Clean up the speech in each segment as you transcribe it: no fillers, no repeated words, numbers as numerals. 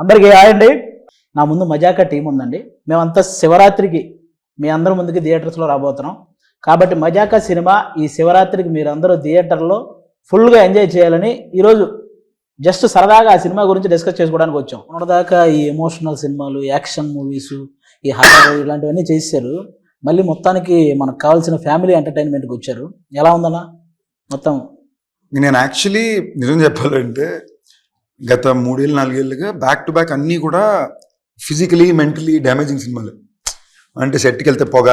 అందరికీ హాయ్ అండి. నా ముందు మజాకా టీం ఉందండి. మేమంతా శివరాత్రికి మీ అందరి ముందుకి థియేటర్స్లో రాబోతున్నాం. కాబట్టి మజాకా సినిమా ఈ శివరాత్రికి మీరు అందరూ థియేటర్లో ఫుల్గా ఎంజాయ్ చేయాలని ఈరోజు జస్ట్ సరదాగా ఆ సినిమా గురించి డిస్కస్ చేసుకోవడానికి వచ్చాం. మొన్నదాకా ఈ ఎమోషనల్ సినిమాలు, యాక్షన్ మూవీసు, ఈ హారర్ ఇలాంటివన్నీ చేశారు. మళ్ళీ మొత్తానికి మనకు కావాల్సిన ఫ్యామిలీ ఎంటర్టైన్మెంట్కి వచ్చారు. ఎలా ఉందన్నా మొత్తం? నేను యాక్చువల్లీ నిజం చెప్పాలంటే గత 3-4 ఏళ్ళుగా బ్యాక్ టు బ్యాక్ అన్నీ కూడా ఫిజికలీ మెంటలీ డ్యామేజింగ్ సినిమాలు. అంటే సెట్కి వెళ్తే పొగ,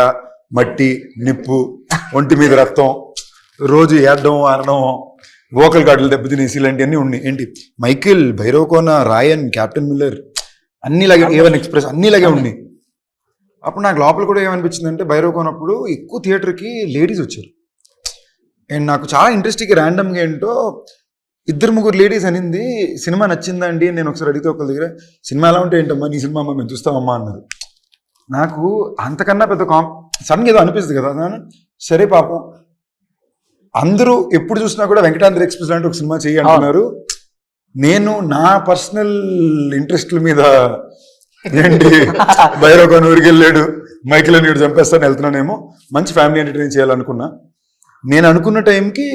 మట్టి, నిప్పు, ఒంటి మీద రక్తం, రోజు ఏడడం ఆడడం, వోకల్ గార్డులు దెబ్బతినేసి ఇలాంటివన్నీ ఉన్నాయి. ఏంటి మైకిల్, భైరవకోన, రాయన్, క్యాప్టెన్ మిల్లర్ అన్నిలాగే, ఏవన్ ఎక్స్ప్రెస్ అన్నిలాగే ఉన్నాయి. అప్పుడు నాకు లోపల కూడా ఏమనిపించిందంటే భైరవకోనప్పుడు ఎక్కువ థియేటర్కి లేడీస్ వచ్చారు. అండ్ నాకు చాలా ఇంట్రెస్టింగ్ ర్యాండమ్గా ఏంటో 2-3 లేడీస్ అనింది సినిమా నచ్చిందండి. నేను ఒకసారి అడిగితే ఒకరి దగ్గర సినిమా ఎలా ఉంటే ఏంటమ్మా నీ సినిమా అమ్మ మేము చూస్తామమ్మా అన్నారు. నాకు అంతకన్నా పెద్ద సడన్గా ఏదో అనిపిస్తుంది కదా. సరే పాపం అందరూ ఎప్పుడు చూసినా కూడా వెంకటాద్రి ఎక్స్ప్రెస్ లాంటి ఒక సినిమా చేయి అంటున్నారు. నేను నా పర్సనల్ ఇంట్రెస్ట్ల మీద ఏంటి భైరవకోన ఊరికి వెళ్ళాడు, మైకిల్ నీడు చంపేస్తాను వెళ్తున్నానేమో, మంచి ఫ్యామిలీ ఎంటర్టైన్ చేయాలనుకున్నా. నేను అనుకున్న టైంకి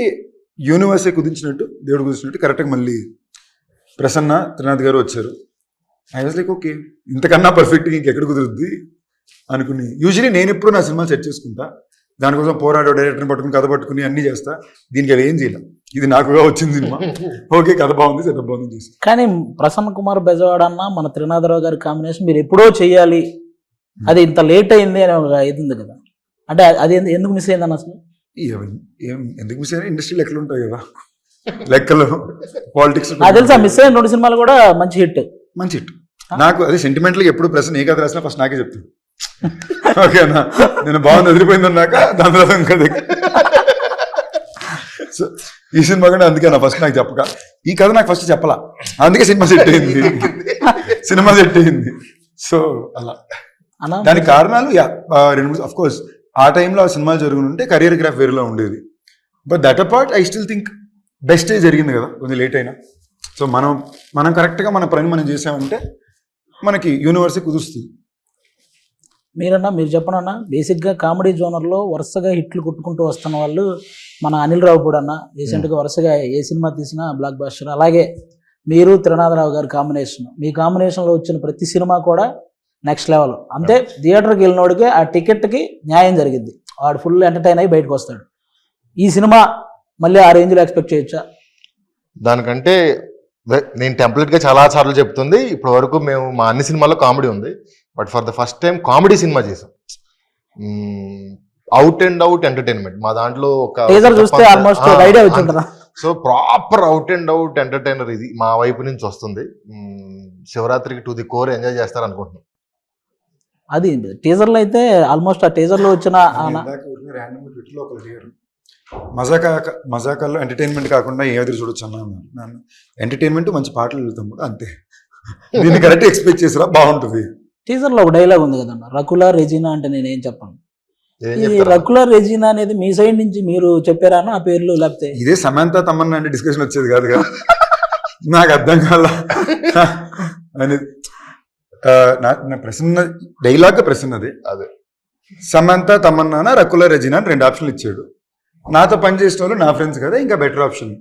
యూనివర్సే కుదించినట్టు, దేవుడు కుదించినట్టు కరెక్ట్గా మళ్ళీ ప్రసన్న త్రినాథ్ గారు వచ్చారు. ఐ వాజ్ లైక్ ఓకే, ఇంతకన్నా పర్ఫెక్ట్గా ఇంకెక్కడ కుదురుద్ది అనుకుని. యూజువలీ నేను ఎప్పుడు నా సినిమా సెట్ చేసుకుంటా, దానికోసం పోరాడో డైరెక్టర్ని పట్టుకుని కథ పట్టుకుని అన్నీ చేస్తా. దీనికి అది ఏం చేయలేం, ఇది నాకుగా వచ్చింది సినిమా. ఓకే కథ బాగుంది, సెటప్ బాగుంది చేసి. కానీ ప్రసన్న కుమార్ బెజవాడ అన్న మన త్రినాథరావు గారి కాంబినేషన్ మీరు ఎప్పుడో చేయాలి, అది ఇంత లేట్ అయింది అని ఒక ఇది ఉంది కదా. అంటే అది ఎందుకు మిస్ అయింది అన్న అసలు? ఎందుకు మిస్ అయినా ఇండస్ట్రీ లెక్కలు ఉంటాయి కదా, లెక్కలు పాలిటిక్స్. నాకు తెలుసా మిస్ అయిన 2 సినిమాలు కూడా మంచి హిట్. మంచి హిట్. నాకు అదే సెంటిమెంట్గా ఎప్పుడు ప్రశ్న ఏ కథ రాసినా ఫస్ట్ నాకే చెప్తాను. ఓకేనా, నేను బాగుంది వదిలిపోయింది అన్నాక దాని తర్వాత ఇంకా సో ఈ సినిమా కూడా అందుకే నా ఫస్ట్ నాకు చెప్పక, ఈ కథ నాకు ఫస్ట్ చెప్పలా, అందుకే సినిమా సెట్ అయింది. సో అలా దానికి కారణాలు 2-3 ఆఫ్ కోర్స్ ఆ టైంలో ఆ సినిమాలు జరుగుతుంటే కెరియర్ గ్రాఫ్ వేరేలో ఉండేది. But that apart I still think బెస్టే జరిగింది కదా, కొంచెం లేట్ అయినా. సో మనం కరెక్ట్గా మన పని మనం చేసామంటే మనకి యూనివర్సే కుదురుస్తుంది. మీరు చెప్పనన్నా బేసిక్గా కామెడీ జోనర్లో వరుసగా హిట్లు కొట్టుకుంటూ వస్తున్న వాళ్ళు మన అనిల్ రావిపూడి అన్న. రీసెంట్గా వరుసగా ఏ సినిమా తీసినా బ్లాక్ బాస్టర్. అలాగే మీరు త్రినాథరావు గారి కాంబినేషన్, మీ కాంబినేషన్లో వచ్చిన ప్రతి సినిమా కూడా నెక్స్ట్ లెవెల్. అంతే థియేటర్కి వెళ్ళినోడికి ఆ టికెట్కి న్యాయం జరిగింది, వాడు ఫుల్ ఎంటర్టైన్ అయ్యి బయటకు వస్తాడు. ఈ సినిమా మళ్ళీ ఆ రేంజ్లో ఎక్స్పెక్ట్ చేయొచ్చా? దానికంటే నేను టెంప్లెట్గా చాలా సార్లు చెప్తుంది, ఇప్పటి వరకు మేము మా అన్ని సినిమాల్లో కామెడీ ఉంది, but for the first time comedy cinema చేసాం. అవుట్ అండ్ అవుట్ ఎంటర్టైన్మెంట్ మా దాంట్లో ఒక చూస్తే ఆల్మోస్ట్ ఐడియా వచ్చిందా. So proper out and out entertainer ఇది మా వైపు నుంచి వస్తుంది. శివరాత్రికి టు ది కోర్ ఎంజాయ్ చేస్తారు అనుకుంటున్నాం. అది టీజర్లో అయితే ఆల్మోస్ట్ ఆ టీజర్లో వచ్చిన మజాకాల్లో ఎంటర్టైన్మెంట్ కాకుండా ఏ ఎదురు చూడొచ్చు అన్నాను. ఎంటర్టైన్మెంట్ మంచి పాటలు వెళ్తాం కూడా అంతే. దీన్ని కరెక్ట్ ఎక్స్పెక్ట్ చేసిరా బాగుంటుంది. టీజర్లో ఒక డైలాగ్ ఉంది కదన్న, రకుల రెజీనా అంటే నేనేం చెప్పను. ఈ రకుల రెజీనా అనేది మీ సైడ్ నుంచి మీరు చెప్పారా ఆ పేర్లు? లేకపోతే ఇదే సమంత తమన్నా అంటే డిస్కషన్ వచ్చేది కాదు కదా, నాకు అర్థం కాల అనేది. నా ప్రశ్న డైలాగ్ ప్రశ్నది అదే, సమంత తమన్నా రకుల రెజీనా అని 2 ఆప్షన్లు ఇచ్చాడు. నాతో పనిచేసిన వాళ్ళు నా ఫ్రెండ్స్ కదా, ఇంకా బెటర్ ఆప్షన్.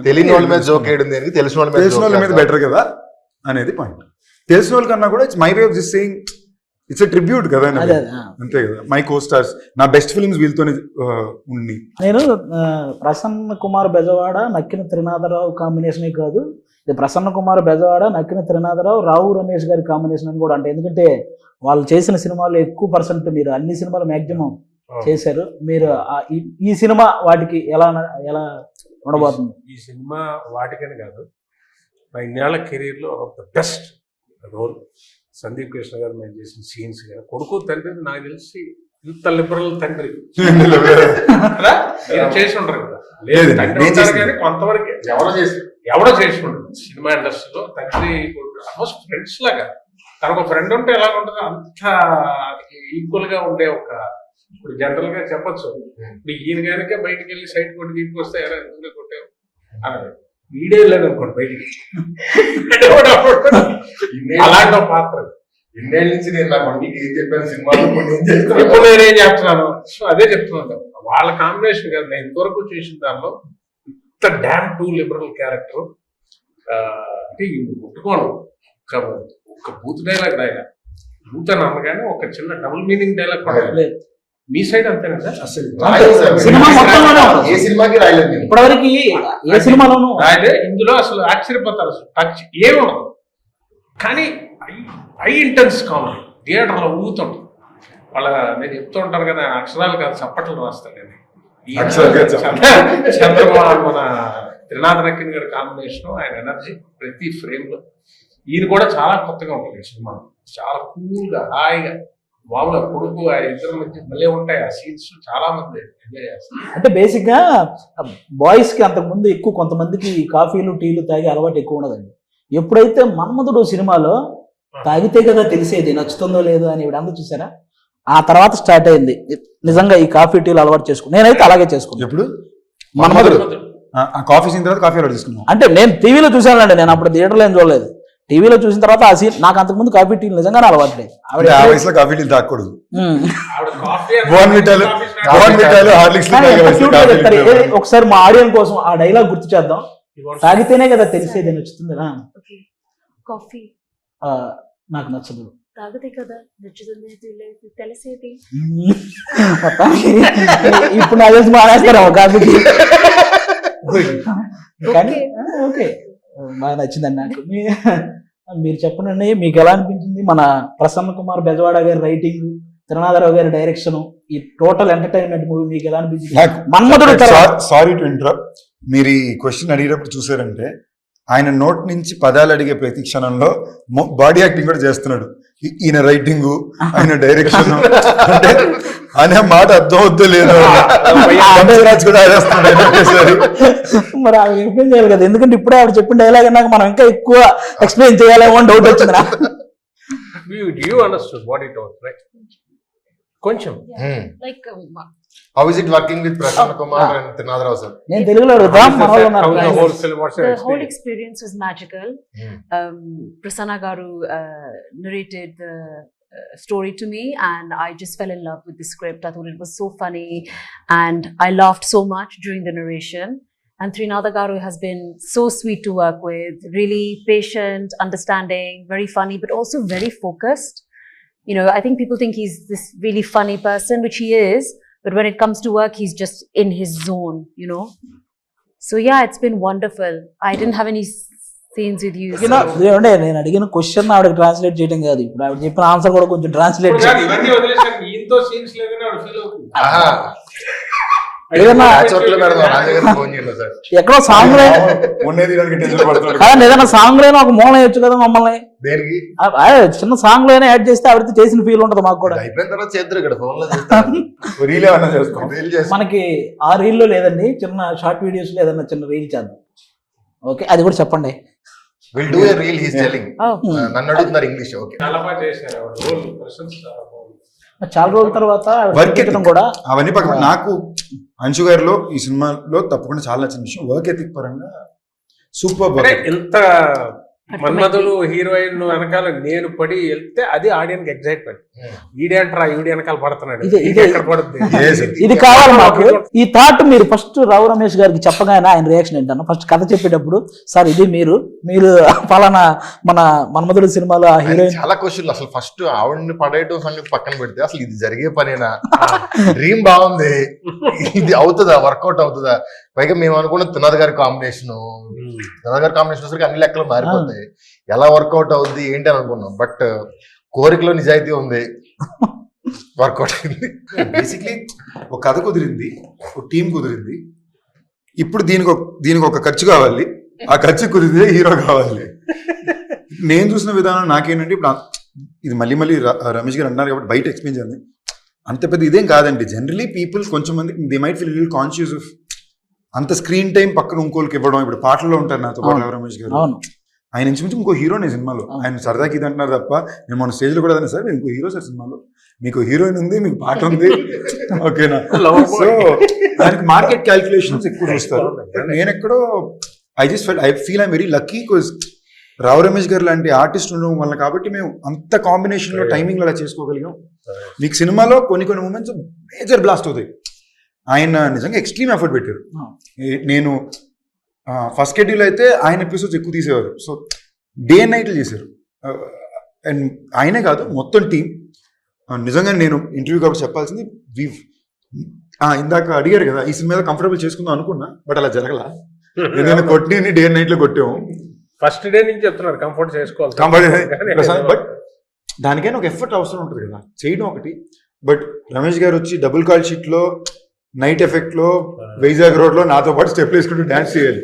తెలియని వాళ్ళ మీద జోక్ వేయడం దేనికి, తెలిసిన వాళ్ళ మీద బెటర్ కదా అనేది పాయింట్. తెలిసిన వాళ్ళ కన్నా కూడా it's my way of this saying, it's a tribute కదా, అంతే కదా. మై కో స్టార్స్, నా బెస్ట్ ఫిల్మ్స్ వీళ్ళతోనే ఉంది. నేను ప్రసన్న కుమార్ బెజవాడ నక్కిన త్రినాథరావు కాంబినేషనే కాదు, ఇది ప్రసన్న కుమార్ బెజవాడ నక్కిన త్రినాథరావు రావు రమేష్ గారి కాంబినేషన్ అని కూడా అంటే, ఎందుకంటే వాళ్ళు చేసిన సినిమాలు ఎక్కువ పర్సెంట్ మీరు అన్ని సినిమాలు మ్యాక్సిమం చేశారు. మీరు ఈ సినిమా వాటికి ఎలా ఉండబోతుంది? ఈ సినిమా వాటికని కాదు, నా ఇన్నేళ్ల కెరీర్లో of the best role. Sandeep Krishna garu మేము చేసిన సీన్స్ కానీ, కొడుకు తండ్రి నాకు తెలిసి ఇంత లిబరల్ తండ్రి చేసి ఉంటారు కదా. లేదు కానీ కొంతవరకు ఎవడో చేసి ఉండదు సినిమా ఇండస్ట్రీలో. తండ్రి ఆల్మోస్ట్ ఫ్రెండ్స్ లాగా, తనకు ఫ్రెండ్ ఉంటే ఎలా ఉంటుందో అంత ఈక్వల్ గా ఉండే ఒక, ఇప్పుడు జనరల్ గా చెప్పచ్చు, ఇప్పుడు ఈయన కనుక బయటకు వెళ్ళి సైట్ కొట్టి తీసుకొస్తే ఎలా ఎందుకు కొట్టావు అన్నది. వీడియో లేదు అనుకోండి బయటికి అలాంటి ఒక పాత్ర. ఇన్నేళ్ళ నుంచి నేను నా మందికి ఏం చెప్పాను సినిమాలో కొన్ని ఏం చేస్తాను. ఇప్పుడు నేనేం చెప్తున్నాను, సో అదే చెప్తున్నాను. వాళ్ళ కాంబినేషన్ కదా నేను ఇంతవరకు చేసిన దానిలో ఇంత డ్యామ్ టూ లిబరల్ క్యారెక్టర్ అంటే ముట్టుకోను. ఒక బూత్ డైలాగ్ రాయగా బూత్ అని అనగానే ఒక చిన్న డబుల్ మీనింగ్ డైలాగ్ కూడా లేదు. మీ సైడ్ అంతేనా సార్? అసలు రాయలేదు సార్. సినిమా మొత్తంలోనే ఉంది. ఏ సినిమాకి రాయలేదు నేను. ఇప్పటివరకు ఏ సినిమాలోనూ రాయలే. ఇందులో అసలు ఆశ్చర్యపోతారు, అసలు టచ్ ఏముండదు. కానీ హై ఇంటెన్స్ కామెడీ థియేటర్లో ఊగుతుంటారు. వాళ్ళ నేను చెప్తూ ఉంటాను కదా, అక్షరాలు కాదు చప్పట్లు రాస్తాను నేను. ఈ చంద్రబాబు మన త్రినాథ్ నక్కిన్ గారి కాంబినేషన్, ఆయన ఎనర్జీ ప్రతి ఫ్రేమ్ లో. ఈయన కూడా చాలా కొత్తగా ఉంటుంది ఈ సినిమా. చాలా కూల్ గా హాయిగా మామూలుగా కొడుకు ఆ ఇద్దరు మధ్య భలే ఉంటాయి ఆ సీన్స్. చాలా మంది ఎంజాయ్ చేస్తారు. అంటే బేసిక్ గా బాయ్స్ కి అంతకు ముందు ఎక్కువ కొంతమందికి కాఫీలు టీలు తాగే అలవాటు ఎక్కువ ఉండదండి. ఎప్పుడైతే మన్మధుడు సినిమాలో తాగితే కదా తెలిసేది నచ్చుతుందో లేదో అని ఇవిడంతా చూసారా, ఆ తర్వాత స్టార్ట్ అయింది నిజంగా ఈ కాఫీ టీలు అలవాటు చేసుకుని. నేనైతే అలాగే చేసుకున్నాను. ఎప్పుడు మన్మధుడు ఆ కాఫీ సీన్ తర్వాత కాఫీ ఆర్డర్ తీసుకున్నాం. అంటే నేను టీవీలో చూసానండి, నేను అప్పుడు థియేటర్లో ఏం చూడలేదు. టీవీలో చూసిన తర్వాత ఆ సీన్ నాకు అంతకుముందు కాఫీ టీలు నిజంగానే అలవాటు లేదు. అంటే ఆ వయసులో కాఫీ టీలు తాగకూడదు. ఆవిడ కాఫీ బోర్న్విటాలు హార్లిక్స్ చెప్తారు. ఒకసారి మా ఆడియన్స్ కోసం ఆ డైలాగ్ గుర్తు చేద్దాం. తాగితేనే కదా తెలిసేది నచ్చుతుంది. కాఫీ నాకు నచ్చదు, తాగితే కదా నచ్చుతుంది తెలిసేది. ఇప్పుడు నా తెలిసి మానేస్తారా కాఫీకి. కానీ ఓకే బాగా నచ్చిందండి నాకు. మీరు చెప్పండి, మీకు ఎలా అనిపించింది మన ప్రసన్న కుమార్ బెజవాడ గారి రైటింగ్, త్రినాథరావు గారి డైరెక్షన్, ఈ టోటల్ ఎంటర్టైన్మెంట్ మూవీ మీకు ఎలా అనిపించింది? మన్మధుడు సారీ టు ఇంటరప్ట్. మీరు ఈ క్వశ్చన్ అడిగేటప్పుడు చూసారంటే ఆయన నోట్ నుంచి పదాలు అడిగే ప్రతి క్షణంలో బాడీ యాక్టింగ్ కూడా చేస్తున్నాడు. ఈయన రైటింగ్, ఆయన డైరెక్షన్ అంటే అనే మాట అర్థం అవుద్దో లేదో కూడా ఆడేస్తున్నాడు. మరి ఆవిడ ఎక్స్ప్లెయిన్ చేయాలి కదా, ఎందుకంటే ఇప్పుడే ఆవిడ చెప్పిన డైలాగ్ నాకు మనం ఇంకా ఎక్కువ ఎక్స్ప్లెయిన్ చేయాలేమో అని డౌట్ వచ్చింది నాకు. You understood what it was, right? కొంచెం Like How is it working with Prasanna Kumar and Trinadharao sir? నేను తెలుగులో అడుగుతాం, మన వాళ్ళు ఉన్నారు. the whole experience was magical. Prasanna Garu narrated the story to me and I just fell in love with the script. I thought it was so funny and I laughed so much during the narration. And Trinadha Garu has been so sweet to work with, really patient, understanding, very funny, but also very focused. You know, I think people think he's this really funny person, which he is, but when it comes to work, he's just in his zone, you know. So yeah, it's been wonderful. I didn't have any scenes with you. నేను అడిగిన question ఆవిడకి translate చేయడం కాదు, ఇప్పుడు ఆవిడ చెప్పిన answer కూడా కొంచెం ట్రాన్స్లేట్ ఇవన్నీ వదిలేసాను. ఈయనతో సీన్స్ లేదని ఆవిడ ఫీల్ అవుతుంది. ఏదన్నా ఎక్కడో సాంగ్ కాదండి, ఏదైనా సాంగ్ లోనే ఒక మూలం వేయచ్చు కదా మమ్మల్ని. చిన్న సాంగ్ లోనే యాడ్ చేస్తే ఆవిడతో చేసిన ఫీల్ ఉంటది మాకు కూడా. మనకి ఆ రీల్ లో లేదండి, చిన్న షార్ట్ వీడియోస్ లో ఏదన్నా చిన్న రీల్ చేద్దాం. ఓకే, అది కూడా చెప్పండి. We'll do a reel, he's telling. నన్ను అడుగుతున్నారు ఇంగ్లీష్. ఓకే, చాలా బాగా చేశారు ఆవిడ. రోల్ పర్సన్స్ చాలా బాగుంది. చాలా రోజుల తర్వాత వర్క్ ఎథిక్ కూడా అవన్నీ పక్కన నాకు అంశు గారిలో ఈ సినిమాలో తప్పకుండా చాలా నచ్చిన విషయం వర్క్ ఎథిక్ పరంగా సూపర్. ఎంత మన్మధుడు హీరోయిన్ వెనకాల నేను పడి వెళ్తే అది ఆడియన్స్ ఎగ్జైట్మెంట్. ఈడేంట్రా ఈడి వెనకాల పడుతున్నాడు, ఎక్కడ పడుతుంది, ఇది కావాలి మాకు. ఈ థాట్ మీరు ఫస్ట్ రావు రమేష్ గారికి చెప్పగానే ఆయన రియాక్షన్ ఏంటన్నా, ఫస్ట్ కథ చెప్పేటప్పుడు సార్ ఇది మీరు పలానా మన మన్మధుడు సినిమాలో ఆ హీరోయిన్. చాలా క్వశ్చన్లు. అసలు ఫస్ట్ ఆవిడని పడేయటం సంగతి పక్కన పెడితే అసలు ఇది జరిగే పనేనా, డ్రీమ్ బాగుంది, ఇది అవుతుందా, వర్కౌట్ అవుతుందా? పైగా మేము అనుకున్న త్రినాథ్ గారి కాంబినేషన్ వచ్చరికి అన్ని లెక్కలు మారిపోతాయి. ఎలా వర్కౌట్ అవుద్ది ఏంటి అని అనుకున్నాం, బట్ కోరికలో నిజాయితీ ఉంది, వర్కౌట్ అయింది. బేసిక్లీ ఒక కథ కుదిరింది, ఒక టీం కుదిరింది. ఇప్పుడు దీనికి ఒక ఖర్చు కావాలి, ఆ ఖర్చు కుదిరితే హీరో కావాలి. నేను చూసిన విధానం నాకేంటంటే, ఇప్పుడు ఇది మళ్ళీ రమేష్ గారు అన్నారు కాబట్టి బయట ఎక్స్ప్లెయిన్ చేయాలి. అంత పెద్ద ఇదేం కాదండి. జనరలీ పీపుల్ కొంచెం మంది they might feel little conscious of అంత స్క్రీన్ టైం పక్కన ఇంకోళ్ళకి ఇవ్వడం. ఇప్పుడు పాటల్లో ఉంటారు నాతో పాటు రమేష్ గారు, ఆయన ఇంచుమించు ఇంకో హీరోనే సినిమాలో. ఆయన సరదాకి ఇది అంటున్నారు తప్ప, నేను మన స్టేజ్ లో కూడా అదే, సార్ మీరు ఇంకో హీరో సార్ సినిమాలో, మీకు హీరోయిన్ ఉంది, మీకు పాట ఉంది, ఓకేనా. సో దానికి మార్కెట్ క్యాల్కులేషన్స్ ఎక్కువ చూస్తారు. నేను ఎక్కడో I feel I'm very lucky because Rao Ramesh గారు లాంటి ఆర్టిస్ట్ ఉండడం వల్ల కాబట్టి మేము అంత కాంబినేషన్ లో టైమింగ్ అలా చేసుకోగలిగాం. మీకు సినిమాలో కొన్ని మూమెంట్స్ మేజర్ బ్లాస్ట్ అవుతాయి. ఆయన నిజంగా ఎక్స్ట్రీమ్ ఎఫర్ట్ పెట్టారు. నేను ఫస్ట్ షెడ్యూల్ అయితే ఆయన ఎపిసోడ్స్ ఎక్కువ తీసేవారు. సో డే అండ్ నైట్లు చేశారు. అండ్ ఆయనే కాదు మొత్తం టీం. నిజంగా నేను ఇంటర్వ్యూ కాబట్టి చెప్పాల్సింది ఇందాక అడిగారు కదా ఈ సినిమా కంఫర్టబుల్ చేసుకుందాం అనుకున్నా, బట్ అలా జరగల. ఏదైనా కొట్టి డే అండ్ నైట్లో కొట్టాము. ఫస్ట్ డే నుంచి చెప్తున్నారు కంఫర్ట్ చేసుకోవాలి, బట్ దానికైనా ఒక ఎఫర్ట్ అవసరం ఉంటుంది కదా చేయడం ఒకటి. బట్ రమేష్ గారు వచ్చి డబుల్ కాల్ షీట్ లో నైట్ ఎఫెక్ట్ లో వైజాగ్ రోడ్ లో నాతో పాటు స్టెప్ వేసుకుంటూ డాన్స్ చేయాలి.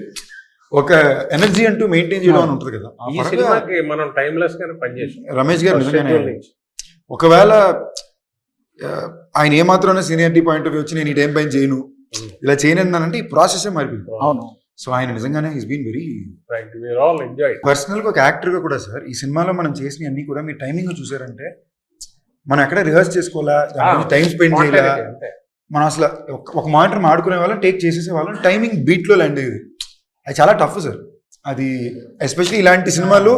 ఒక ఎనర్జీ అంటూ మెయింటైన్ చేయడం అని ఉంటుంది కదా. ఈ సినిమాకి మనం టైమ్లెస్ గానే పనిచేసాం. రమేష్ గారు నిజంగానే ఒకవేళ ఆయన ఏమాత్రం సీనియారిటీ పాయింట్ ఆఫ్ వ్యూ వచ్చి నేను ఈ టైం పైన చేయను ఇలా చేయనంటే ఈ ప్రాసెస్ మారిపోయింది. అవును. సో ఆయన నిజంగానే is been very enjoy. Personal గా ఒక యాక్టర్ గా కూడా సార్ ఈ సినిమాలో మనం చేసిన అన్ని కూడా మీరు టైమింగ్ చూసారంటే మనం ఎక్కడ రిహర్స్ చేసుకోవాలా, టైం స్పెండ్ చేయాలా, మనం అసలు ఒక మానిటర్ ఆడుకునే వాళ్ళం టేక్ చేసేసే వాళ్ళం, టైమింగ్ బీట్ లో ల్యాండ్ అయ్యేది. అది చాలా టఫ్ సార్. అది ఎస్పెషల్లీ ఇలాంటి సినిమాలు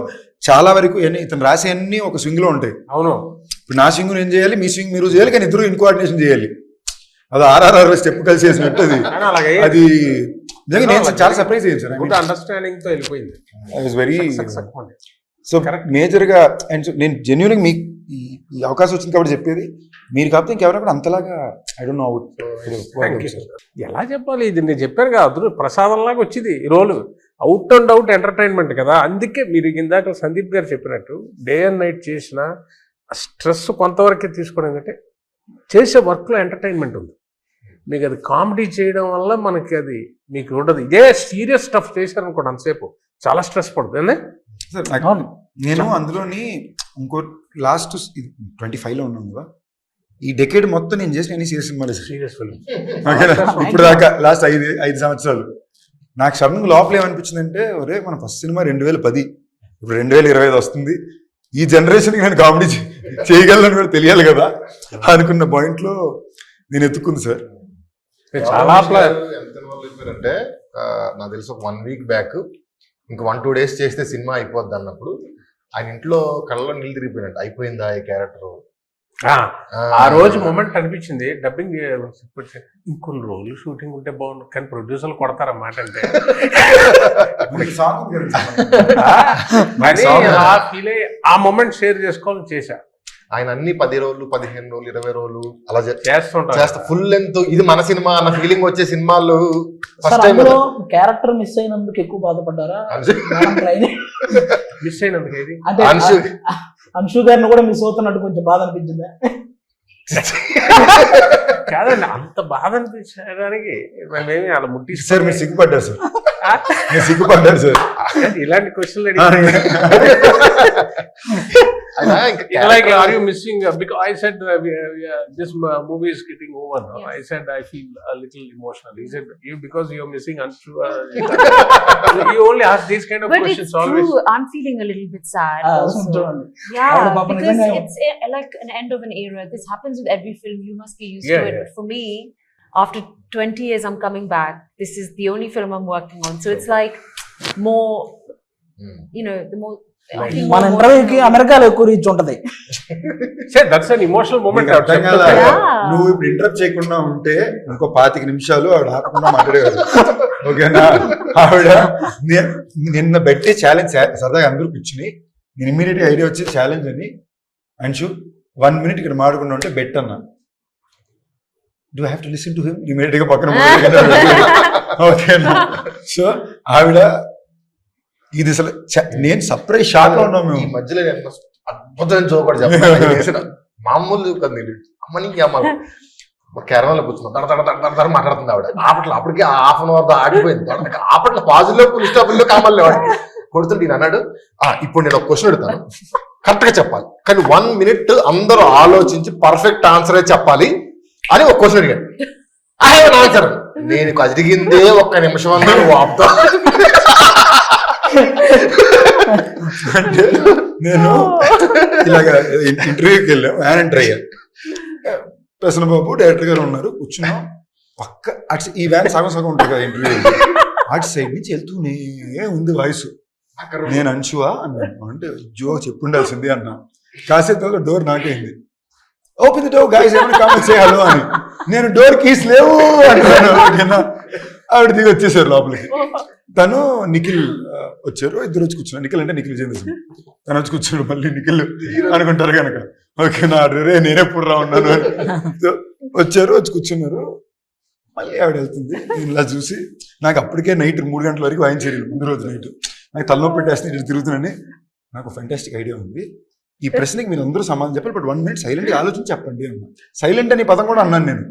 చాలా వరకు ఇతను రాసే అన్ని ఒక స్వింగ్ లో ఉంటాయి. అవును. ఇప్పుడు నా స్వింగ్ నేను చేయాలి, మీ స్వింగ్ మీరు చేయాలి, కానీ ఇద్దరు ఇన్కోఆర్డినేషన్ చేయాలి. అది ఆర్ఆర్ఆర్ స్టెప్ కలిసి వేసినట్టు అది నిజంగా నేను చాలా సర్ప్రైజ్ అయ్యాను సార్. అండర్స్టాండింగ్ తో వెళ్ళిపోయింది. వెరీ సో మేజర్ గా. అండ్ నేను జెన్యూన్ మీకు ఈ అవకాశం వచ్చింది కాబట్టి చెప్పేది, మీరు కాకపోతే ఇంకెవరైనా కూడా అంతలాగా ఐ డోంట్ నో ఎలా చెప్పాలి. ఇది నేను చెప్పాను కదా అదృ ప్రసాదంలాగా వచ్చింది ఈ రోలు. అవుట్ అండ్ అవుట్ ఎంటర్టైన్మెంట్ కదా. అందుకే మీరు ఇందాక సందీప్ గారు చెప్పినట్టు డే అండ్ నైట్ చేసిన స్ట్రెస్ కొంతవరకే తీసుకోవడం కంటే చేసే వర్క్లో ఎంటర్టైన్మెంట్ ఉంది. మీకు అది కామెడీ చేయడం వల్ల మనకి అది మీకు ఉండదు. ఇదే సీరియస్ స్టఫ్ చేశారనుకోండి అంతసేపు చాలా స్ట్రెస్ పడుతుంది. నేను అందులోని ఇంకో లాస్ట్ 25 లో ఉన్నాను కదా, ఈ డెకేడ్ మొత్తం నేను చేసిన అన్ని సీరియస్ సినిమాలు సీరియస్ ఫిల్మ్ ఇప్పుడు దాకా లాస్ట్ 5 సంవత్సరాలు. నాకు సడన్గా లోపల ఏమనిపించిందంటే ఒరే మన ఫస్ట్ సినిమా 2010, ఇప్పుడు 2025 వస్తుంది, ఈ జనరేషన్కి నేను కామెడీ చేయగలను కూడా తెలియాలి కదా అనుకున్న పాయింట్లో నేను ఎత్తుకుంది సార్. చాలా ఎంత అయిపోయారంటే నాకు తెలిసి ఒక 1 వీక్ బ్యాక్ ఇంకా 1-2 డేస్ చేస్తే సినిమా అయిపోద్ది అన్నప్పుడు ఆయన ఇంట్లో కళ్ళలో నీళ్ళు తిరిగిపోయినట్టు అయిపోయిందా ఈ క్యారెక్టర్. ఆ రోజు మూమెంట్ అనిపించింది. డబ్బింగ్ ఇంకొన్ని రోజులు షూటింగ్ ఉంటే బాగుండు, కానీ ప్రొడ్యూసర్లు కొడతారన్నమాట. అంటే ఆ మూమెంట్ షేర్ చేసుకోవాలని చేశా. ఆయన అన్ని 10 రోజులు 15 రోజులు 20 రోజులు అలా చేస్తా ఫుల్ లెంత్ ఇది మన సినిమా అన్న ఫీలింగ్ వచ్చే సినిమాలు ఫస్ట్ టైం. క్యారెక్టర్ మిస్ అయినందుకు ఎక్కువ బాధపడ్డారా? మిస్ అయినందుకు ఏది అంటే అంశు గారిని కూడా మిస్ అవుతున్నట్టు కొంచెం బాధ అనిపించిందా? కాదండి, అంత బాధ అనిపించడానికి మేమేమి అలా ముట్టి సార్ మీరు సిగ్గుపడ్డారు సార్, మీరు సిగ్గుపడ్డారు సార్ ఇలాంటి క్వశ్చన్లు. Like, are you missing? Because I said this movie is getting over now. Yes. I said I feel a little emotional. He said you because you're missing Anshu. You only ask these kind of but questions it's always. True. I'm feeling a little bit sad. Also. Yeah, because it's like an end of an era. This happens with every film. You must be used to it. But for me, after 20 years, I'm coming back. This is the only film I'm working on. So it's like more, you know, the more. మన ఇంటర్వ్యూకి అమెరికాలో ఎక్కువ reach ఉంటది. That's an emotional moment. నువ్వు ఇప్పుడు interrupt చేయకుండా ఉంటే ఇంకో 25 నిమిషాలు ఆవిడ ఆపకుండా మాట్లాడేవారు. ఓకేనా? ఆవిడ నిన్న పెట్టే ఛాలెంజ్ సరదాగా అందరూ కూర్చుని నేను ఇమ్మీడియట్ ఐడియా వచ్చే ఛాలెంజ్ అని అంశు 1 minute ఇక్కడ మాట్లాడుకుంటా ఉంటే బెట్ అన్నా. Do have to listen to him immediate గా పక్కన. ఓకేనా? సో ఆవిడ ఇది అసలు నేను సర్ప్రైజ్ షాక్ లో ఉన్నాం మేము. ఈ మధ్యలో అద్భుతమైన జోకర్ చెప్పాను మామూలు కదా. అమ్మనికి అమ్మ కేరళలో కూర్చున్నాం మాట్లాడుతుంది ఆవిడ. ఆపట్లో అప్పటికే హాఫ్ అన్ అవర్ ఆడిపోయింది. ఆపట్లో పాజిలో పులి స్టాపుల్లో కామల్లో వాడికి కొడుతుంటే నేను అన్నాడు ఇప్పుడు నేను ఒక క్వశ్చన్ అడుగుతాను కరెక్ట్ గా చెప్పాలి, కానీ 1 minute అందరూ ఆలోచించి పర్ఫెక్ట్ ఆన్సరే చెప్పాలి అని ఒక క్వశ్చన్ అడిగాడు. I have an answer. నేను అడిగిందే 1 నిమిషం అన్నా నువ్వు ఆపుతా. అంటే నేను ఇలాగ ఇంటర్వ్యూకి వెళ్ళాం, యాన్ ఎంటర్ అయ్యా. ప్రసన్న బాబు డైరెక్టర్ గారు ఉన్నారు, కూర్చున్నాం పక్క. ఈ వ్యాన్ సగం ఉంటుంది కదా ఇంటర్వ్యూ. అటు సైడ్ నుంచి వెళ్తూనే ఉంది వాయిస్. నేను అంశువా అన్నాను. అంటే జో చెప్పుండాల్సింది అన్నా. కాసేపు డోర్ నాకైంది. ఓపెన్ ది డోర్ గైస్, ఎవరైనా కామెంట్ చేయాలో అని. నేను డోర్ కీస్ లేవు అంటున్నాను. ఆవిడ దిగి వచ్చేసారు లోపలికి. తను నిఖిల్ వచ్చారు, ఇద్దరు వచ్చి కూర్చున్నారు. నిఖిల్ అంటే నిఖిల్ చేంది. తను వచ్చి కూర్చున్నాడు. మళ్ళీ నిఖిల్ అనుకుంటారు కనుక ఓకే నా రే నేనెప్పుడు రా ఉన్నాను అని వచ్చారు, వచ్చి కూర్చున్నారు. మళ్ళీ ఆవిడ వెళ్తుంది. నేను ఇలా చూసి నాకు అప్పటికే నైట్ 3 గంటల వరకు వాయించారు. ముందు రోజు నైట్ నాకు తలనొప్పి పెట్టేస్తే ఇటు తిరుగుతున్నాను. నాకు ఫెంటాస్టిక్ ఐడియా ఉంది, ఈ ప్రశ్నకి మీరు అందరూ సమాధానం చెప్పాలి, బట్ 1 minute సైలెంట్గా ఆలోచించి చెప్పండి అన్నా. సైలెంట్ అనే పదం కూడా అన్నాను నేను.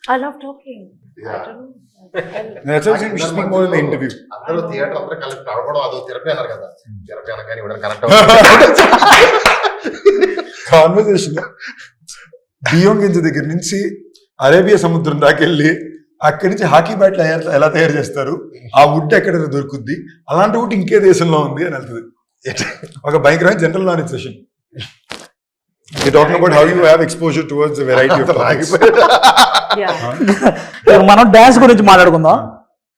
I love talking. I don't know. Interview అందరూ థియేటర్ అందరూ కలిసి నడవడం అదో థెరపీ అన్నారు కదా. థెరపీ అనగానే ఇవ్వడం కరెక్ట్. కాన్వర్సేషన్ బియ్యం గింజ దగ్గర నుంచి అరేబియా సముద్రం దాకెళ్ళి అక్కడి నుంచి హాకీ బ్యాట్లు ఎలా తయారు చేస్తారు, ఆ వుడ్ ఎక్కడ దొరుకుద్ది, అలాంటి వుడ్ ఇంకే దేశంలో ఉంది అని వెళ్తుంది. ఒక భయంకరమైన general knowledge session. Talking about how you have exposure towards the variety of topics. మనం డాన్స్ గురించి మాట్లాడుకుందాం.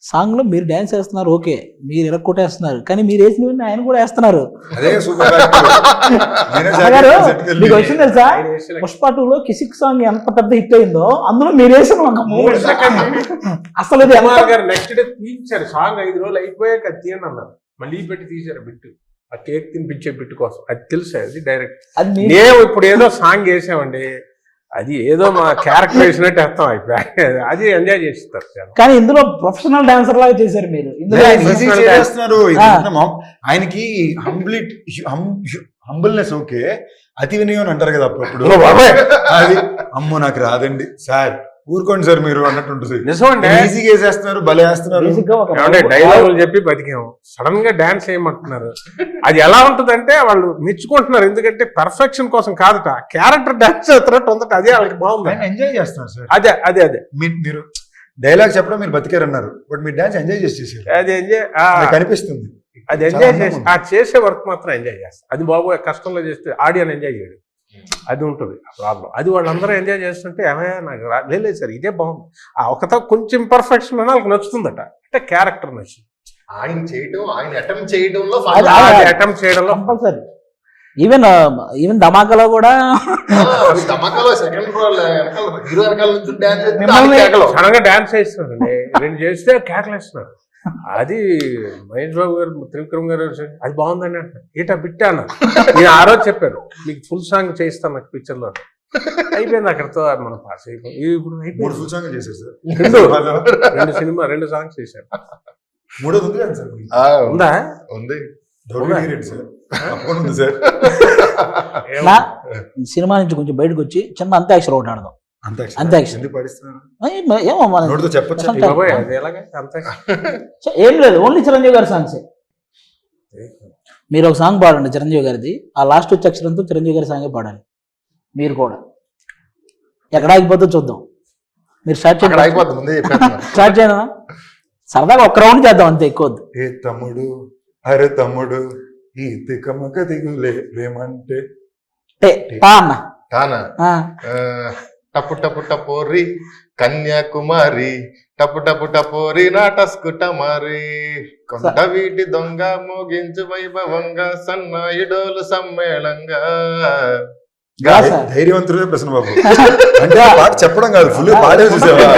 సాంగ్ లో మీరు డాన్స్ వేస్తున్నారు, ఓకే, మీరు ఇరక్కొట్టేస్తున్నారు, కానీ మీరు వేసినవన్నీ ఆయన కూడా వేస్తున్నారు. అదే సూపర్. మీకు వచ్చింది తెలుసా, పుష్ప 2లో కిసిక్ సాంగ్ ఎంత పెద్ద హిట్ అయిందో అందులో మీరు వేసిన ఒక మూమెంట్ అసలు ఇది నెక్స్ట్ డే తీయించారు సాంగ్. 5 రోజులు అయిపోయాక అది తీయండి అన్నారు. మళ్ళీ పెట్టి తీశారు బిట్టు, ఆ కేక్ తినిపించే బిట్టు కోసం. అది తెలుసా, అది డైరెక్ట్. మేము ఇప్పుడు ఏదో సాంగ్ వేసామండి, అది ఏదో మా క్యారెక్టర్ వేసినట్టు అర్థం అయిపోయి అది ఎంజాయ్ చేస్తారు. కానీ ఇందులో ప్రొఫెషనల్ డాన్సర్ లాగా చేశారు మీరు. ఆయనకి హంబుల్నెస్ ఓకే, అతి వినయం అంటారు కదా అప్పుడు. అది అమ్మో నాకు రాదండి సార్, ఊరుకోండి సార్ మీరు అన్నట్టు ఉంటుంది. నిజమండి, ఈజీగా వేసేస్తున్నారు, భలే వేస్తున్నారు. డైలాగులు చెప్పి బతికాము, సడన్ గా డాన్స్ చేయమంటున్నారు. అది ఎలా ఉంటుందంటే వాళ్ళు మెచ్చుకుంటున్నారు, ఎందుకంటే పర్ఫెక్షన్ కోసం కాదట, క్యారెక్టర్ డాన్స్ చేస్తున్నట్టు ఉందట. అదే వాళ్ళకి బాగుంది, ఎంజాయ్ చేస్తున్నారు సార్. అదే అదే అదే మీరు డైలాగ్ చెప్పడం మీరు బతికారు అన్నారు, బట్ మీరు డాన్స్ ఎంజాయ్ చేసేసారు. అది ఎంజాయ్ కనిపిస్తుంది. అది ఎంజాయ్ చేసి ఆ చేసే వర్క్ మాత్రం ఎంజాయ్ చేస్తారు. అది బాబు కష్టంలో చేస్తే ఆడియన్ ఎంజాయ్ చేయడు, అది ఉంటుంది ప్రాబ్లం. అది వాళ్ళందరూ ఎంజాయ్ చేస్తుంటే ఏమయ్యా నాకు లేదు సార్ ఇదే బాగుంది, ఆ ఒకతో కొంచెం పర్ఫెక్షన్ అని వాళ్ళకి నచ్చుతుందట, అంటే క్యారెక్టర్ నచ్చింది. ఆయన చేయడం, ఆయన అటెంప్ట్ చేయడంలో అటెంప్ట్ చేయడంలో కంపల్సరీ. ఈవెన్ ధమాకాలో కూడా ధమాకాలో సెకండ్ హీరో వెనకాల నుంచి సడన్ గా డాన్స్ చేస్తున్నారండి, 2 చేస్తే కేకలేస్తున్నారు. అది మహేష్ బాబు గారు, త్రివిక్రమ్ గారు అది బాగుందని అంటారు. ఏటా బిట్టా అన్న, నేను ఆ రోజు చెప్పాను మీకు ఫుల్ సాంగ్ చేయిస్తాను నాకు పిక్చర్ లో. అయిపోయింది అక్కడతో మనం పాస్ అయిపోయింది. ఇప్పుడు అయిపోయింది. ఫుల్ సాంగ్ చేశారు సార్, 2 సాంగ్స్ చేశారు. మూడోది ఉంది కదా సార్, ఉందా? ఉంది సార్. సినిమా నుంచి కొంచెం బయటకు వచ్చి చిన్న అంత్యాక్షరి ఒకటి ఆడదాం. అంత్యాక్షరి ఏమో చెప్పచ్చు. ఏం లేదు, ఓన్లీ చిరంజీవి గారి సాంగ్స్. మీరు ఒక సాంగ్ పాడండి చిరంజీవి గారిది, ఆ లాస్ట్ వచ్చే అక్షరంతో చిరంజీవి గారి సాంగే పాడాలి. మీరు కూడా ఎక్కడ ఆగిపోతే చూద్దాం. మీరు స్టార్ట్ స్టార్ట్ చేయనా? సరదాగా ఒక్క రౌండ్ చేద్దాం అంతే, ఎక్కువ. ఏ తమ్ముడు, అరే తమ్ముడు, ఈ తికమక దిగులే ప్రేమంటే టప్పు టప్పు టపోరి కన్యాకుమారి, టప్పు టప్పు టపోరి నాటస్కుటమారి, కొండ వీటి దొంగ మోగించు వైభవంగా సన్నాయిడోలు సమ్మేళంగా. ధైర్యవంతుడే ప్రశ్న బాబు. అంటే పాట చెప్పడం కాదు, ఫుల్ పాడే చూసేవా?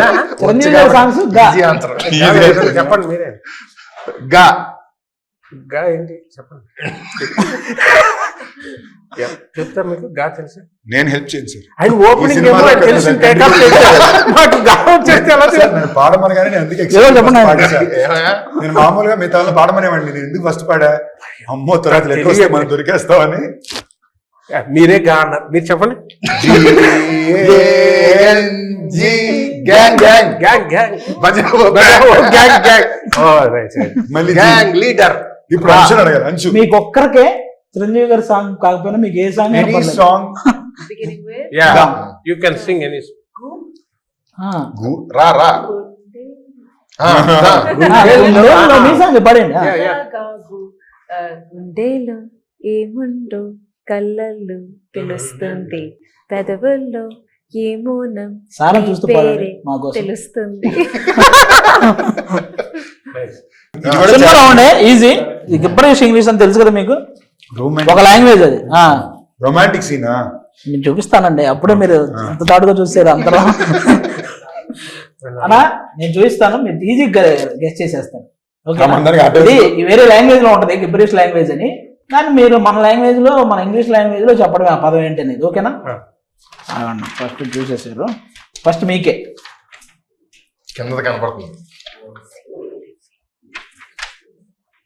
చెప్పండి మీరే. గా ఏంటి చెప్పండి, చెప్తారు మీకు. గా తెలుసు, నేను హెల్ప్ చేయను సార్. ఆయన ఓపెనింగ్ నేను పాడమనగానే నేను అందుకే నేను మామూలుగా మిగతా పాడమనేవాడిని, నేను ఎందుకు ఫస్ట్ పాడా, అమ్మో తర్వాత మనం దొరికేస్తామని. మీరే గా అన్నారు, మీరు చెప్పండి. ఇప్పుడు అంశం అడగాలి. అంశు మీకు ఒక్కరికే చిరంజీవి గారి సాంగ్ కాకపోయినా మీకు ఏ song song you can sing any రా రా మీ సాంగ్ పడండి. గుండెలో ఏముండో కళ్ళల్లో తెలుస్తుంది, పెదవుల్లో ఏమోనం సారం చూస్తూ పాడండి మా కోసం. తెలుస్తుంది. ఇది కూడా సినిమాలో ఉండే ఈజీ. గిబ్బరిష్ ఇంగ్లీష్ అని తెలుసు కదా మీకు, ఒక లాంగ్వేజ్ అది. రొమాంటిక్ సీనా నేను చూపిస్తానండి, అప్పుడే మీరు ఎంత తాడుగా చూసారు అందరూ. అన్నా నేను చూపిస్తాను, మీరు ఈజీగా గెస్ట్ చేసేస్తాను. ఓకే, అందరికీ అర్థం ఇది వేరే లాంగ్వేజ్ లో ఉంటది గిబ్బరిష్ లాంగ్వేజ్ అని, కానీ మీరు మన లాంగ్వేజ్ లో, మన ఇంగ్లీష్ లాంగ్వేజ్ లో చెప్పడమే ఆ పదం ఏంటి అనేది. ఓకేనా? ఫస్ట్ చూసేసారు, ఫస్ట్ మీకే. కింద కనపడుతుంది.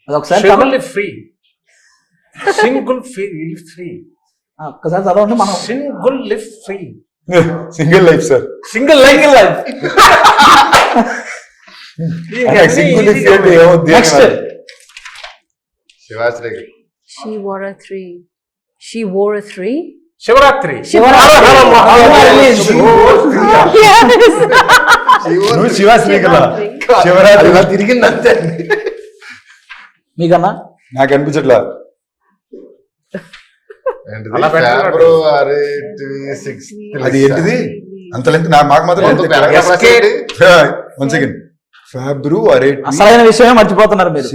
అదొకసారి ఫ్రీ సింగిల్ ఫ్రీ ఒక్కసారి చదవండి. మనం single live free single life sir. Single life next Shivashri గారు. She wore a three. She wore a three. Shivaratri నువ్వు శివాశ్రీ కదా. శివరాత్రి ఇలా తిరిగింది అంతే. మీకన్నా నాకు అనిపించట్లా. ఏంటిది? అలా పెట్టాడు. ఫిబ్రవరి 26th. అది ఏంటిది అంత లెంత్ మాకు మాత్రం వన్ సెకండ్. ఫిబ్రవరి అసలైన విషయమే మర్చిపోతున్నారు మీరు.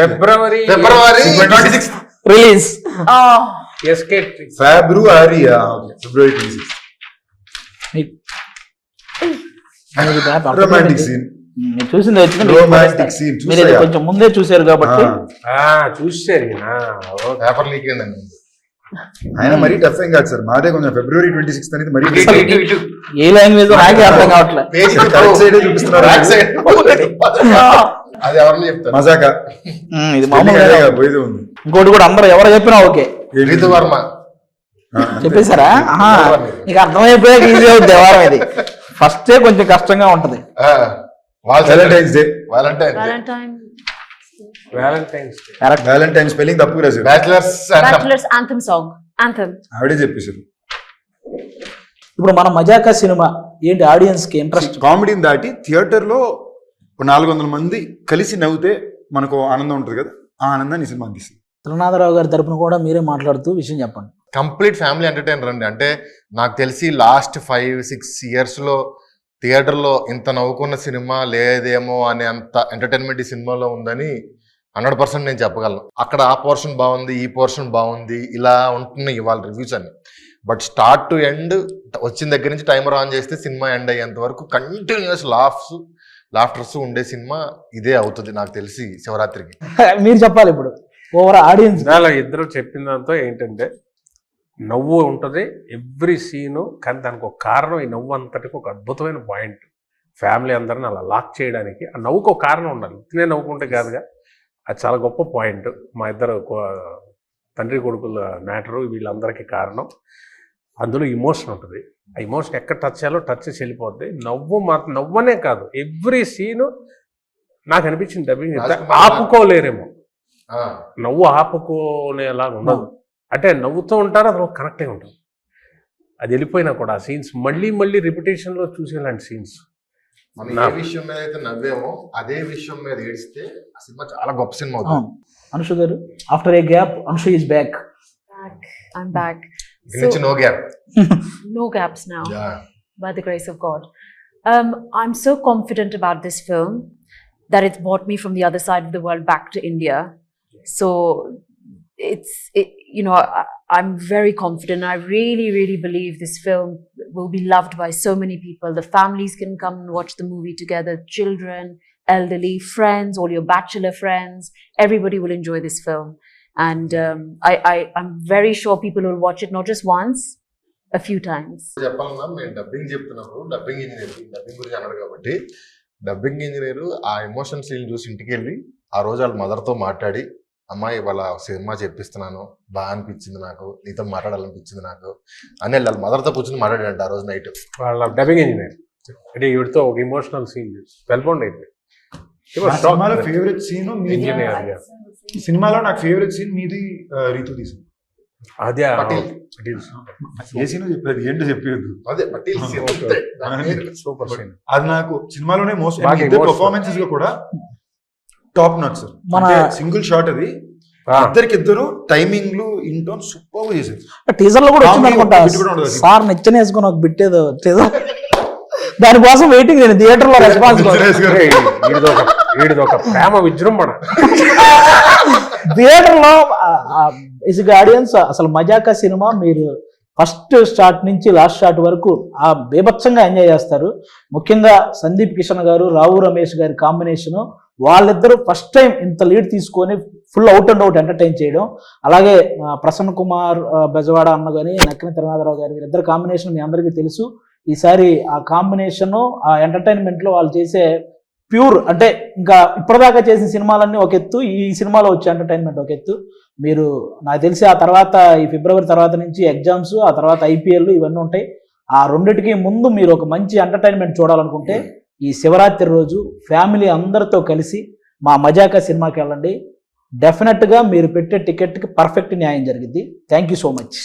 February 26th. రిలీజ్ ఎస్కేట్ ఫిబ్రవరి 26. Romantic scene. మీరు చూసింది వచ్చింది, రొమాంటిక్ సీన్ మీరు ఇది కొంచెం ముందే చూసారు కాబట్టి. చూసారు పేపర్ లీక్ అయిందండి. ఆయన మరీ టఫ్ ఏం కాదు సార్, మాదే కొంచెం ఫిబ్రవరి 26 అనేది మరీ ఏ లాంగ్వేజ్ నాకే అర్థం కావట్లేదు. పేజీ కరెక్ట్ సైడ్ చూపిస్తున్నారు. Back side. అది ఎవరిని చెప్తారు? మజాక ఇది మామూలుగా పోయేది ఉంది. ఇంకోటి కూడా అందరూ ఎవరు చెప్పినా ఓకే రీతు వర్మ. చెప్పేశారా? నీకు అర్థమైపోయాక ఈజీ అవుతుంది వ్యవహారం. ఇది ఫస్టే కొంచెం కష్టంగా ఉంటది. Valentine's day. Valentine. Valentine spelling తప్పు రాశారు. Bachelor's anthem song. Anthem. ఆవిడే చెప్పేశారు. ఇప్పుడు మన మజాకా సినిమా ఏంటి, ఆడియన్స్ కి ఇంట్రెస్ట్ కామెడీని దాటి థియేటర్ లో 400 మంది కలిసి నవ్వుతే మనకు ఆనందం ఉంటుంది కదా, ఆ ఆనందాన్ని ఈ సినిమా అందిస్తుంది. త్రినాథరావు గారి తరపున కూడా మీరే మాట్లాడుతూ విషయం చెప్పండి. కంప్లీట్ ఫ్యామిలీ ఎంటర్టైనర్ అండి. అంటే నాకు తెలిసి లాస్ట్ 5-6 years లో థియేటర్ లో ఇంత నవ్వుకున్న సినిమా లేదేమో అనే అంత ఎంటర్టైన్మెంట్ ఈ సినిమాలో ఉందని 100% నేను చెప్పగలను. అక్కడ ఆ పోర్షన్ బాగుంది, ఈ పోర్షన్ బాగుంది, ఇలా ఉంటున్నాయి ఇవాళ రివ్యూస్ అని. బట్ స్టార్ట్ టు ఎండ్ వచ్చిన దగ్గర నుంచి టైమర్ ఆన్ చేస్తే సినిమా ఎండ్ అయ్యేంత వరకు కంటిన్యూస్ లాఫ్టర్స్ ఉండే సినిమా ఇదే అవుతుంది నాకు తెలిసి శివరాత్రికి. మీరు చెప్పాలి ఇప్పుడు ఓవర్ ఆడియన్స్. ఇద్దరు చెప్పిన దాంతో ఏంటంటే నవ్వు ఉంటుంది ఎవ్రీ సీను, కానీ దానికి ఒక కారణం, ఈ నవ్వు అంతటికి ఒక అద్భుతమైన పాయింట్. ఫ్యామిలీ అందరిని అలా లాక్ చేయడానికి ఆ నవ్వుకు ఒక కారణం ఉండాలి, తినే నవ్వుకుంటే కాదుగా. అది చాలా గొప్ప పాయింట్. మా ఇద్దరు తండ్రి కొడుకుల మ్యాటరు వీళ్ళందరికీ కారణం. అందులో ఇమోషన్ ఉంటుంది, ఆ ఇమోషన్ ఎక్కడ టచ్ చేయాలో టచ్ చేసి వెళ్ళిపోద్ది. నవ్వనే కాదు ఎవ్రీ సీను నాకు అనిపించింది డబ్బింగ్ ఆపుకోలేరేమో, నవ్వు ఆపుకోనేలాగా ఉండదు. అంటే నవ్వుతూ ఉంటారు, అది కనెక్ట్ అయి ఉంటుంది. అది వెళ్ళిపోయినా కూడా ఆ సీన్స్ మళ్ళీ రిపిటేషన్లో చూసేలాంటి సీన్స్. మనం ఏ విషయం మీద అయితే నవ్వేమో అదే విషయం మీద ఏడిస్తే ఆ సినిమా చాలా గొప్ప సినిమా అవుతుంది. అనుషు గారు, after A gap అనుషు is back. I'm back. No gap. No gaps now. Yeah. By the grace of God. I'm so confident about this film that it's brought me from the other side of the world back to India. So I'm very confident. I really believe this film will be loved by so many people. The families can come and watch the movie together. Children, elderly, friends, all your bachelor friends. Everybody will enjoy this film. And I'm very sure people will watch it not just once, a few times. చెప్పాలన్నా మేము dubbing చెప్తున్నప్పుడు dubbing గురించి అన్నారు కాబట్టి dubbing engineer ఆ emotion scene చూసి ఇంటికి వెళ్ళి ఆ రోజు వాళ్ళ మదర్తో మాట్లాడి, అమ్మాయి వాళ్ళ సినిమా చెప్పిస్తున్నాను, బాగా అనిపించింది నాకు, నీతో మాట్లాడాలనిపించింది నాకు అని వాళ్ళ మదర్తో కూర్చొని మాట్లాడాడు ఆ రోజు నైట్. వాళ్ళ డబ్బింగ్ ఇంజనీర్ అంటే వీడితో ఒక ఇమోషనల్ సీన్ వెల్బౌండ్ అయిపోయింది. సినిమాలో ఫేవరెట్ సీన్ ఇంజనీర్ సినిమాలో నాకు ఫేవరెట్ సీన్ మీది రీతు తీసింది. అదే ఏ సీన్ చెప్పేది ఏంటో చెప్పేది. అదే పటేల్ సూపర్ సీన్. అది నాకు సినిమాలోనే మోస్ట్ బాగా పర్ఫార్మెన్సెస్ లో కూడా top notch sir. Single shot అది ఇద్దరు టైమింగ్లు ఇంటోన్ సూపర్ చేసేది. టీజర్ లో కూడా వచ్చింది Comedy అనుకుంటా. bit కూడా ఉండదు. సార్ నిచ్చెన వేసుకుని ఒక బిట్ ఏదో టీజర్ దానికోసం వెయిటింగ్ నేను థియేటర్ లో రెస్పాన్స్ వీడిది ఒక ప్రేమ విజృంభణ. థియేటర్ లో ఆడియన్స్ అసలు మజాకా సినిమా మీరు ఫస్ట్ స్టార్ట్ నుంచి లాస్ట్ స్టార్ట్ వరకు ఆ బీభత్సంగా ఎంజాయ్ చేస్తారు. ముఖ్యంగా సందీప్ కిషన్ గారు, రావు రమేష్ గారి కాంబినేషన్, వాళ్ళిద్దరూ ఫస్ట్ టైం ఇంత లీడ్ తీసుకొని full out and out entertain చేయడం. అలాగే ప్రసన్న కుమార్ బెజవాడ అన్న కానీ, నక్కిన తిరునాథరావు గారి ఇద్దరు కాంబినేషన్ మీ అందరికీ తెలుసు. ఈసారి ఆ కాంబినేషన్ ఆ ఎంటర్టైన్మెంట్ లో వాళ్ళు చేసే ప్యూర్, అంటే ఇంకా ఇప్పటిదాకా చేసిన సినిమాలన్నీ ఒక ఎత్తు, ఈ సినిమాలో వచ్చే ఎంటర్టైన్మెంట్ ఒక ఎత్తు. మీరు నాకు తెలిసి ఆ తర్వాత ఈ ఫిబ్రవరి తర్వాత నుంచి ఎగ్జామ్స్, ఆ తర్వాత ఐపీఎల్ ఇవన్నీ ఉంటాయి. ఆ రెండిటికి ముందు మీరు ఒక మంచి ఎంటర్టైన్మెంట్ చూడాలనుకుంటే ఈ శివరాత్రి రోజు ఫ్యామిలీ అందరితో కలిసి మా మజాకా సినిమాకి వెళ్ళండి. డెఫినెట్గా మీరు పెట్టే టికెట్కి పర్ఫెక్ట్ న్యాయం జరిగింది. Thank you so much.